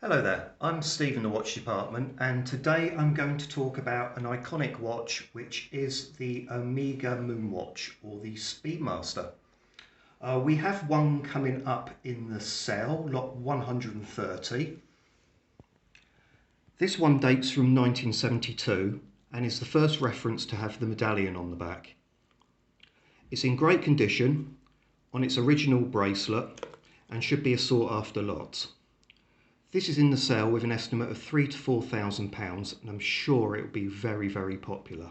Hello there, I'm Steve in the watch department, and today I'm going to talk about an iconic watch which is the Omega Moonwatch, or the Speedmaster. We have one coming up in the sale, lot 130. This one dates from 1972 and is the first reference to have the medallion on the back. It's in great condition, on its original bracelet, and should be a sought after lot. This is in the sale with an estimate of £3,000 to £4,000, and I'm sure it will be very, very popular.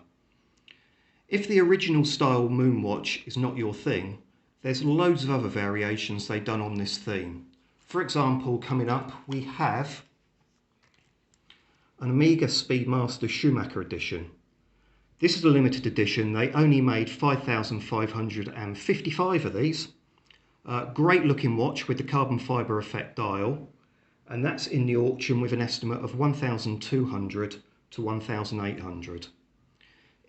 If the original style Moonwatch is not your thing, there's loads of other variations they've done on this theme. For example, coming up we have an Omega Speedmaster Schumacher edition. This is a limited edition. They only made 5,555 of these. Great looking watch with the carbon fibre effect dial. And that's in the auction with an estimate of 1,200 to 1,800.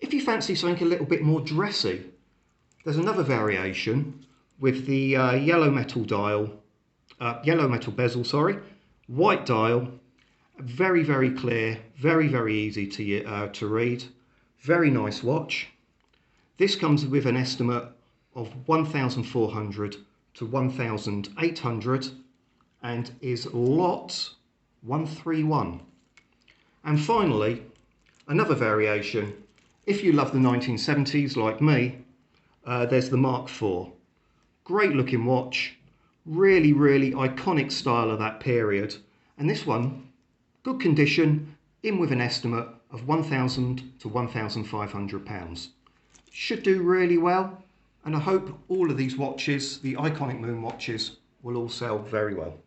If you fancy something a little bit more dressy, there's another variation with the yellow metal bezel, white dial, very, very clear, very, very easy to read, very nice watch. This comes with an estimate of 1,400 to 1,800. And is lot 131. And finally, another variation. If you love the 1970s like me, there's the Mark IV. Great looking watch, really, really iconic style of that period. And this one, good condition, in with an estimate of £1,000 to £1,500. Should do really well, and I hope all of these watches, the iconic Moon watches, will all sell very well.